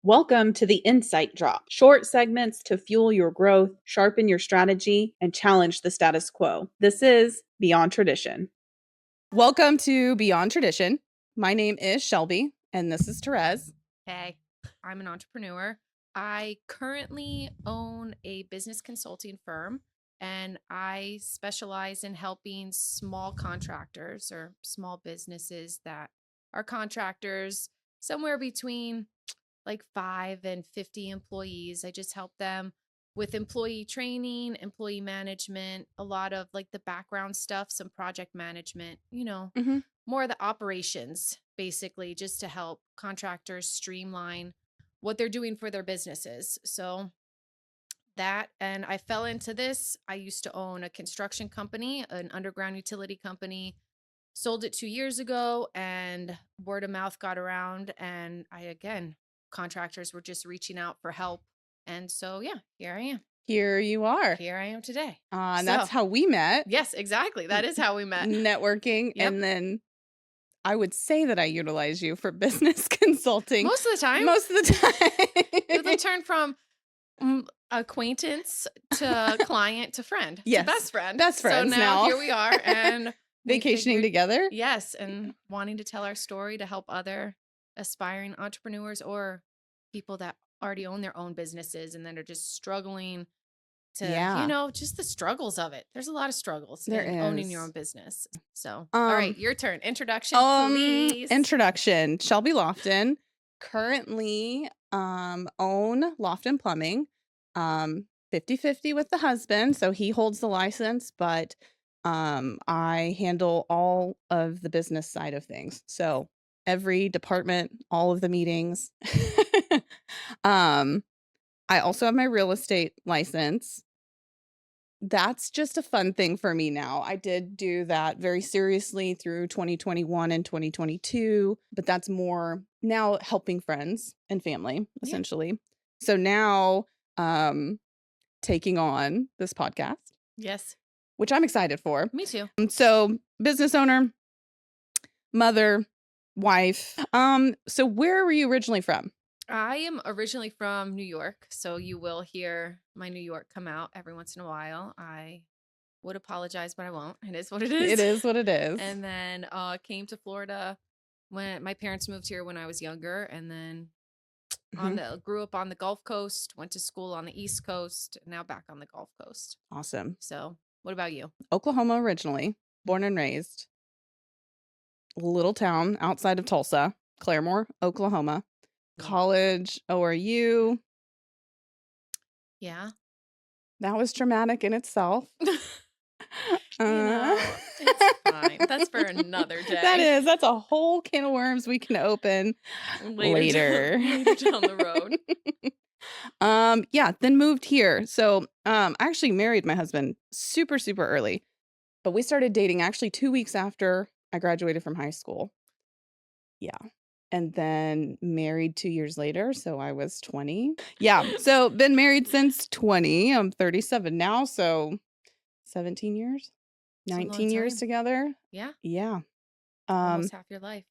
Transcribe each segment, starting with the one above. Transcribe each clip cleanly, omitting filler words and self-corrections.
Welcome to the Insight Drop, short segments to fuel your growth, sharpen your strategy, and challenge the status quo. This is Beyond Tradition. Welcome to Beyond Tradition. My name is Shelby, and this is Therese. Hey, I'm an entrepreneur. I currently own a business consulting firm, and I specialize in helping small contractors or small businesses that are contractors, somewhere between like 5 and 50 employees. I just help them with employee training, employee management, a lot of like the background stuff, some project management, more of the operations, basically, just to help contractors streamline what they're doing for their businesses. So that, and I fell into this. I used to own a construction company, an underground utility company, sold it 2 years ago, and word of mouth got around. And contractors were just reaching out for help. And so, yeah, here I am. Here you are. Here I am today. And that's how we met. Yes, exactly. That is how we met. Networking. Yep. And then I would say that I utilize you for business consulting. Most of the time. They turn from acquaintance to client to friend. Yes. To best friend. Best friends. So now here we are and vacationing together. Yes. And wanting to tell our story to help other aspiring entrepreneurs or people that already own their own businesses and then are just struggling to, just the struggles of it. There's a lot of struggles in owning your own business. So, all right, your turn. Introduction, please. Introduction. Shelby Lofton. Currently own Lofton Plumbing. 50-50 with the husband. So he holds the license, but I handle all of the business side of things. So every department, all of the meetings. I also have my real estate license. That's just a fun thing for me now. I did do that very seriously through 2021 and 2022, but that's more now helping friends and family, essentially. Yeah. So now taking on this podcast. Yes. Which I'm excited for. Me too. So business owner, mother, wife. So where were you originally from? I am originally from New York, so you will hear my New York come out every once in a while. I would apologize, but I won't. It is what it is. It is what it is. And then came to Florida when my parents moved here when I was younger, and then grew up on the Gulf Coast, went to school on the East Coast, now back on the Gulf Coast. Awesome. So what about you? Oklahoma originally, born and raised. Little town outside of Tulsa, Claremore, Oklahoma. College, ORU. Yeah. That was traumatic in itself. It's fine. That's for another day. That's a whole can of worms we can open later down the road. Then moved here. So I actually married my husband super, super early. But we started dating actually 2 weeks after I graduated from high school. Yeah. And then married 2 years later. So I was 20. Yeah. So been married since 20. I'm 37 now. So 17 years, 19 years together. Yeah. Yeah. Almost half your life.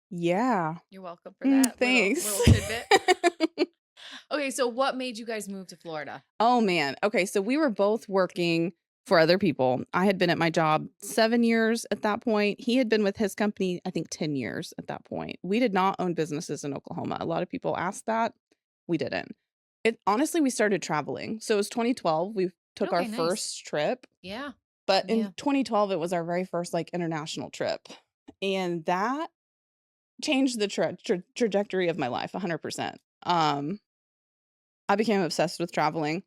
Yeah. You're welcome for that. Thanks. Little tidbit. Okay. So what made you guys move to Florida? Oh, man. Okay. So we were both working for other people. I had been at my job 7 years at that point. He had been with his company, I think 10 years at that point. We did not own businesses in Oklahoma. A lot of people asked that. We didn't. Honestly, we started traveling. So it was 2012. We took our first trip. Yeah. But in 2012, it was our very first international trip. And that changed the trajectory of my life 100%. I became obsessed with traveling.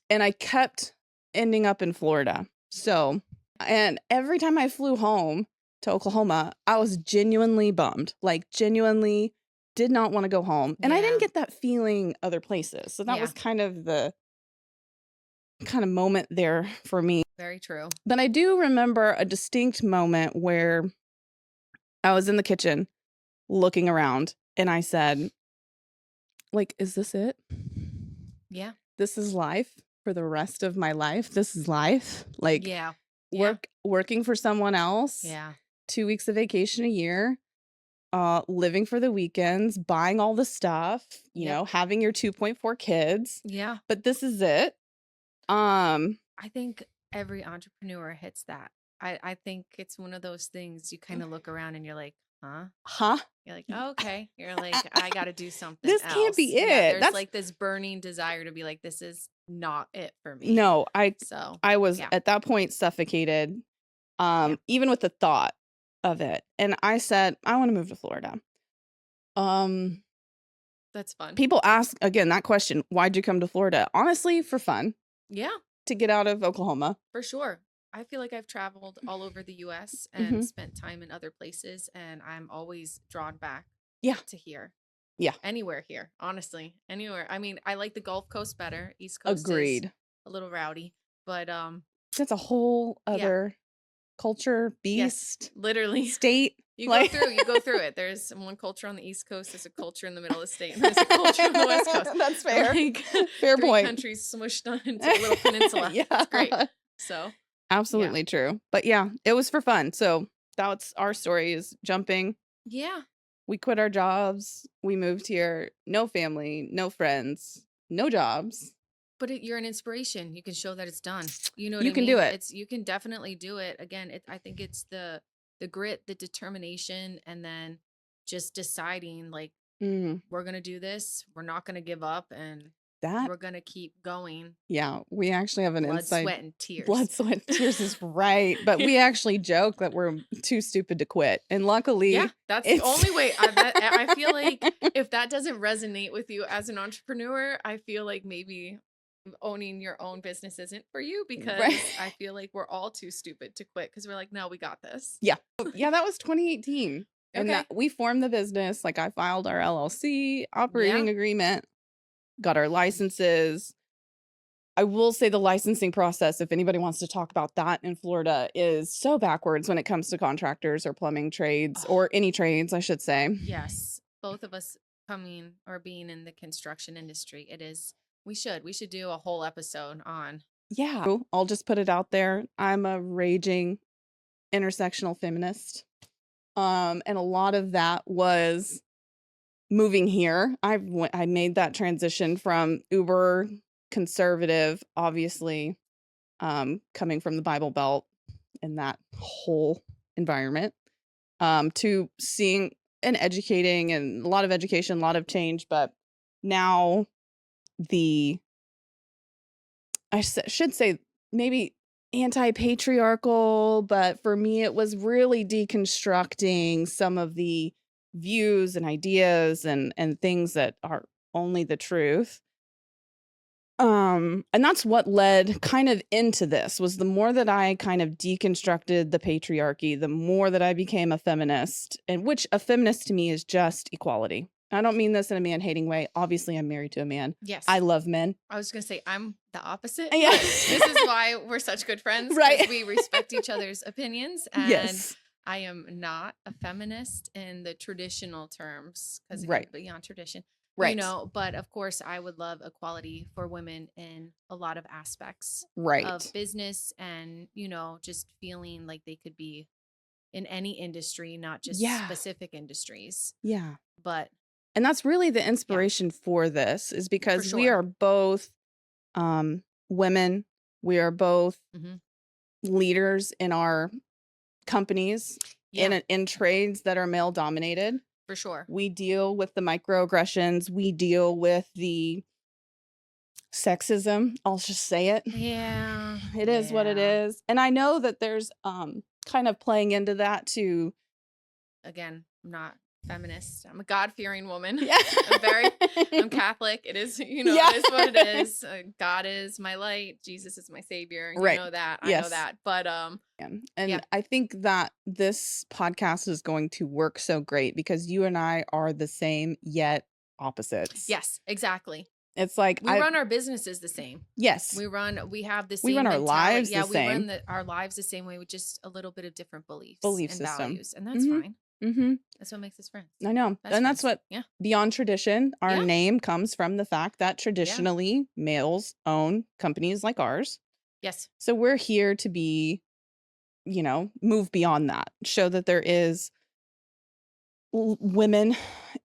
And I kept ending up in Florida. So, and every time I flew home to Oklahoma, I was genuinely bummed, genuinely did not want to go home. And I didn't get that feeling other places. So that was kind of the moment there for me. Very true. But I do remember a distinct moment where I was in the kitchen looking around and I said, is this it? Yeah. This is life. For the rest of my life. This is life. Working for someone else. Yeah. 2 weeks of vacation a year. living for the weekends, buying all the stuff, Yep. having your 2.4 kids. Yeah. But this is it. Um, I think every entrepreneur hits that. I think it's one of those things you kind of look around and you're like, huh? huh? You're like, "Oh, okay. You're like, I got to do something This can't else. be Yeah. it. There's That's like this burning desire to be like, this is not it for me. no, So, I was yeah. at that point suffocated, Yeah. even with the thought of it. And I said, I want to move to Florida. Um, That's fun. People ask again that question, why'd you come to Florida? Honestly, for fun, Yeah, to get out of Oklahoma. for sure. I feel like I've traveled all over the US and hmm spent time in other places, and I'm always drawn back Yeah. to here. Yeah. Anywhere here, honestly. Anywhere. I mean, I like the Gulf Coast better. East Coast is Agreed. a little rowdy, but That's a whole yeah. other culture, Yes, beast, literally. state. You Like go through it. There's one culture on the East Coast, there's a culture in the middle of the state, and there's a culture on the West Coast. That's They're fair. like Fair three point. countries smushed into a little peninsula. It's great. Yeah. So, yeah. Absolutely true. But yeah, it was for fun. So that's our story, is jumping. Yeah. We quit our jobs. We moved here. No family, no friends, no jobs. But you're an inspiration. You can show that it's done. You know what You I can mean? do it. You can definitely do it. Again, I think it's the grit, the determination, and then just deciding like Mm, we're gonna do this. We're not gonna give up, and that, we're gonna keep going. yeah, we actually have an Blood, inside. sweat, and tears. Blood, sweat, tears is right. But we actually joke that we're too stupid to quit. And luckily, Yeah, that's the it's only way. I feel like if that doesn't resonate with you as an entrepreneur, I feel like maybe owning your own business isn't for you, because right. I feel like we're all too stupid to quit because we're like, no, we got this. Yeah. Yeah, that was 2018. And Okay. that we formed the business. Like, I filed our LLC operating Yeah. agreement, got our licenses. I will say the licensing process, if anybody wants to talk about that in Florida, is so backwards when it comes to contractors or plumbing trades, or any trades, I should say. Yes. Both of us coming or being in the construction industry, it is, we should do a whole episode on. Yeah. I'll just put it out there. I'm a raging intersectional feminist. And a lot of that was moving here. I made that transition from uber conservative, obviously, coming from the Bible Belt and that whole environment, to seeing and educating, and a lot of education, a lot of change. But now should say maybe anti-patriarchal, but for me it was really deconstructing some of the views and ideas and things that are only the truth. And that's what led kind of into this, was the more that I kind of deconstructed the patriarchy, the more that I became a feminist, and which a feminist to me is just equality. I don't mean this in a man-hating way. Obviously, I'm married to a man. Yes. I love men. I was going to say, I'm the opposite. Yeah. But this is why we're such good friends. Right. We respect each other's opinions. And Yes. I am not a feminist in the traditional terms, because Right. beyond tradition. Right. You know, but of course, I would love equality for women in a lot of aspects Right. of business, and, you know, just feeling like they could be in any industry, not just Yeah. specific industries. Yeah. But And that's really the inspiration for this, is because we sure. are both women. We are both Mhm. leaders in our companies, Yeah, in trades that are male dominated. for sure. We deal with the microaggressions. We deal with the sexism. I'll just say it. Yeah. It is what it Yeah. is. And I know that there's kind of playing into that too. Again, I'm not feminist. I'm a God-fearing woman. Yeah. I'm Catholic. It is, you know, Yeah. it is what it is. God is my light. Jesus is my savior. You Right. know that. I Yes. know that. But And Yeah. I think that this podcast is going to work so great because you and I are the same yet opposites. yes, exactly. It's like We run our businesses the same. yes. We have the same We run our mentality. lives Yeah, the we same. run our lives the same way, with just a little bit of different beliefs Belief and system. values. And that's Mhm. fine. Mm-hmm. That's what makes us friends. I know. Best And that's friends. what Yeah. Beyond Tradition, our Yeah. name comes from the fact that traditionally males own companies like ours. Yes. So we're here to be, move beyond that, show that there is women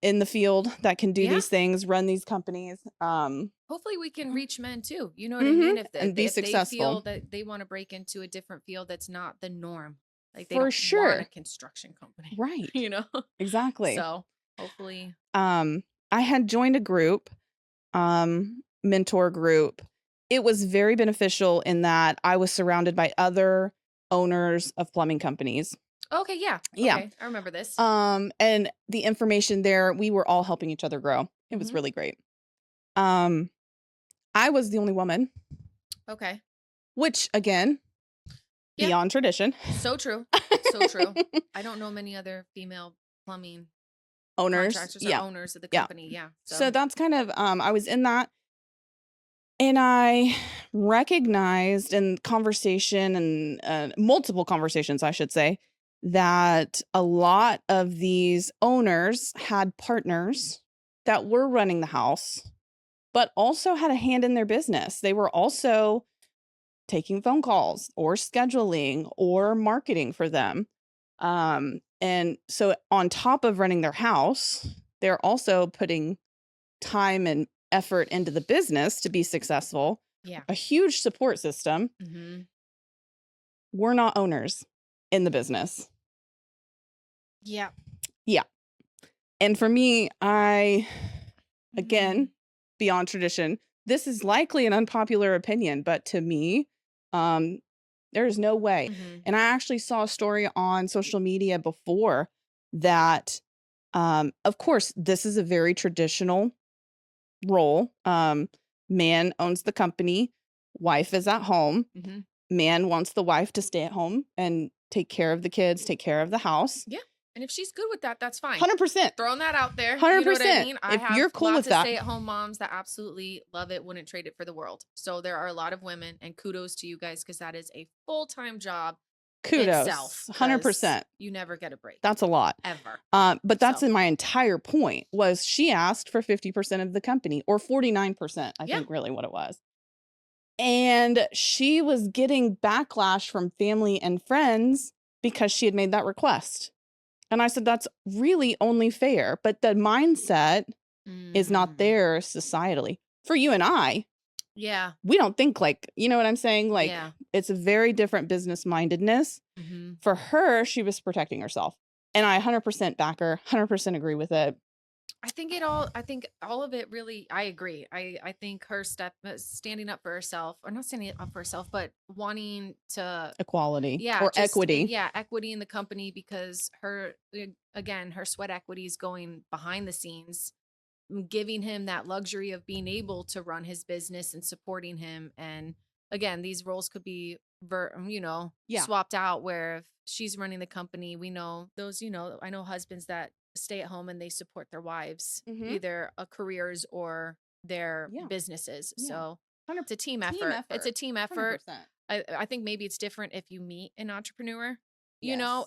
in the field that can do Yeah. these things, run these companies. Hopefully we can reach men too. You know what I mean? And be If they successful. feel that they want to break into a different field that's not the norm, like they For don't want a sure. construction company, Right. you know? Exactly. So hopefully, I had joined a group, mentor group. It was very beneficial in that I was surrounded by other owners of plumbing companies. okay, yeah, Yeah. okay, I remember this. And the information there, we were all helping each other grow. It was Mhm. really great. Um, I was the only woman, Okay, which again, yeah, beyond tradition. so true, so true. I don't know many other female plumbing Owners. contractors or Yeah. owners of the Yeah. company. Yeah, So so that's kind of, I was in that, and I recognized in conversation and multiple conversations, I should say, that a lot of these owners had partners that were running the house, but also had a hand in their business. They were also taking phone calls or scheduling or marketing for them. And so on top of running their house, they're also putting time and effort into the business to be successful. yeah. A huge support system. Mm-hmm. We're not owners in the business. Yeah. Yeah. And for me, Mhm. again, beyond tradition, this is likely an unpopular opinion, but to me, there is no way. Mhm. And I actually saw a story on social media before that, of course, this is a very traditional role. Man owns the company, wife is at home. Mhm. Man wants the wife to stay at home and take care of the kids, take care of the house. Yeah. And if she's good with that, that's fine. 100%. Throwing that out there. You know what I 100%. mean? I If have you're cool lots with of that. stay-at-home moms that absolutely love it, wouldn't trade it for the world. So there are a lot of women, and kudos to you guys because that is a full-time job Kudos. itself. 'Cause 100%. you never get a break That's a lot. ever. But that's So. in my entire point was she asked for 50% of the company, or 49%, I Yeah. think really what it was. And she was getting backlash from family and friends because she had made that request. And I said, that's really only fair. But the mindset is not Mm. there societally. For you and I, Yeah. we don't think like, you know what I'm saying? Like, Yeah. it's a very different business mindedness. Mhm. For her, she was protecting herself. And I 100% back her, 100% agree with it. I think all of it really, I agree. I think her standing up for herself, or not standing up for herself, but wanting to, Equality yeah, or just equity. yeah, equity in the company because again, her sweat equity is going behind the scenes, giving him that luxury of being able to run his business and supporting him. And again, these roles could be Yeah. swapped out, where if she's running the company, we know those, I know husbands that stay at home and they support their wives, Mhm. either careers or their Yeah. businesses. Yeah. So 100 it's a team team effort. It's a team effort. 100%. I think maybe it's different if you meet an entrepreneur,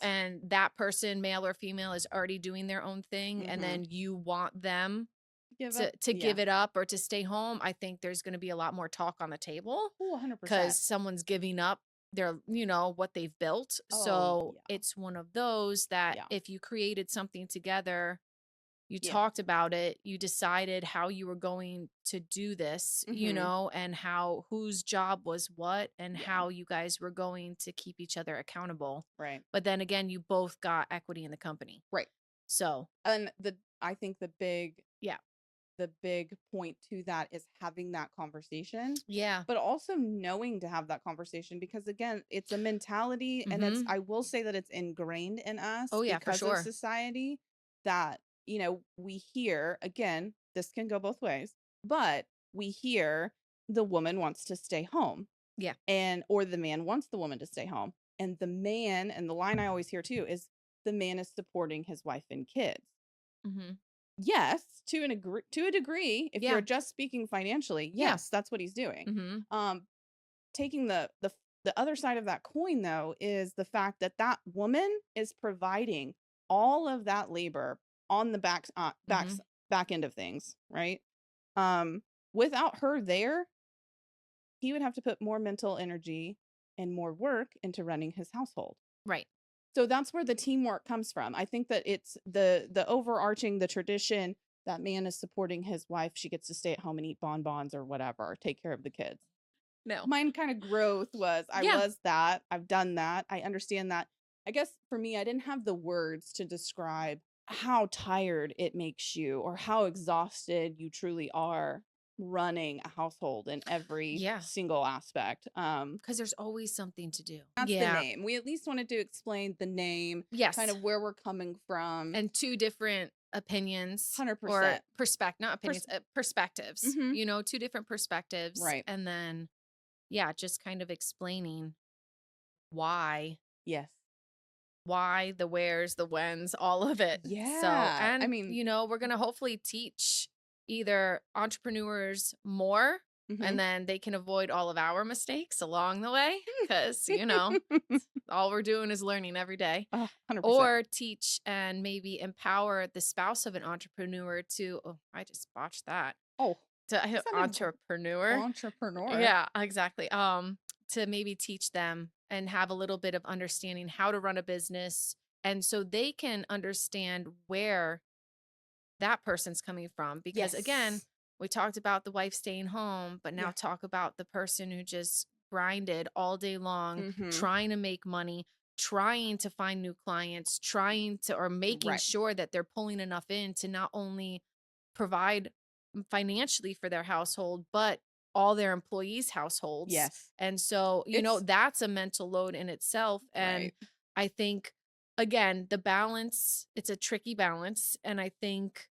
and that person, male or female, is already doing their own thing, and Mhm. then you want them Give to up. give it up or to stay home. I think there's going to be a lot more talk on the table Oh, 100%. because someone's giving up their, what they've built. Oh, So yeah. it's one of those that Yeah. if you created something together, you Yeah. talked about it, you decided how you were going to do this, Mhm. and whose job was what, and Yeah. how you guys were going to keep each other accountable. Right. But then again, you both got equity in the company. Right. So, And I think the big point to that is having that conversation, yeah. but also knowing to have that conversation, because again, it's a mentality, and Mhm. I will say that it's ingrained in us Oh, yeah, for because of sure. society, that, we hear, again, this can go both ways, but we hear the woman wants to stay home. Yeah. Or the man wants the woman to stay home. And the man, and the line I always hear too, is the man is supporting his wife and kids. Mhm. Yes, to a degree, if Yeah. you're just speaking financially, Yeah. yes, that's what he's doing. Mhm. Taking the other side of that coin, though, is the fact that that woman is providing all of that labor on the Mhm. back end of things, right? Without her there, he would have to put more mental energy and more work into running his household. Right. So that's where the teamwork comes from. I think that it's the overarching, the tradition that man is supporting his wife. She gets to stay at home and eat bonbons or whatever, take care of the kids. No. Mine kind of growth was I Yeah. was that. I've done that. I understand that. I guess for me, I didn't have the words to describe how tired it makes you or how exhausted you truly are running a household in every Yeah. single aspect. Because there's always something to do. That's the Yeah. name. We at least wanted to explain the name, kind Yes. of where we're coming from. And two different opinions or 100%. not opinions, perspectives. Mhm. You know, two different perspectives. Right. And then, yeah, just kind of explaining why, Yes. the wheres, the whens, all of it. So, Yeah. I and, mean, you know, we're going to hopefully teach either entrepreneurs more mhm. and then they can avoid all of our mistakes along the way because, you know, all we're doing is learning every day. 100%. Or teach and maybe empower the spouse of an entrepreneur to, oh, I just botched that. Oh, To sounded entrepreneur. entrepreneur. Yeah, exactly. To maybe teach them and have a little bit of understanding how to run a business. And so they can understand where that person's coming from. Because again, Yes. we talked about the wife staying home, but now Yeah. talk about the person who just grinded all day long, Mhm. trying to make money, trying to find new clients, trying to, or making Right. sure that they're pulling enough in to not only provide financially for their household, but all their employees' households. Yes. And so, you know, It's that's a mental load in itself. And right. I think, again, the balance, it's a tricky balance. And I think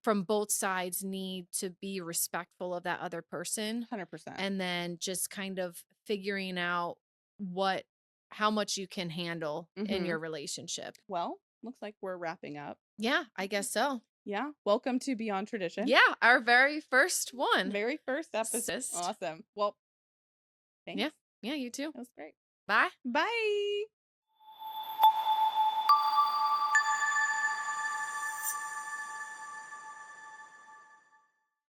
from both sides need to be respectful of that other person 100%. and then just kind of figuring out how much you can handle in Mhm. your relationship. Well, looks like we're wrapping up. Yeah, I guess so. Yeah. Welcome to Beyond Tradition. Yeah, our very first one. Very first episode. Sis. Awesome. Well, thanks. Yeah. Yeah, you too. That was great. Bye. Bye.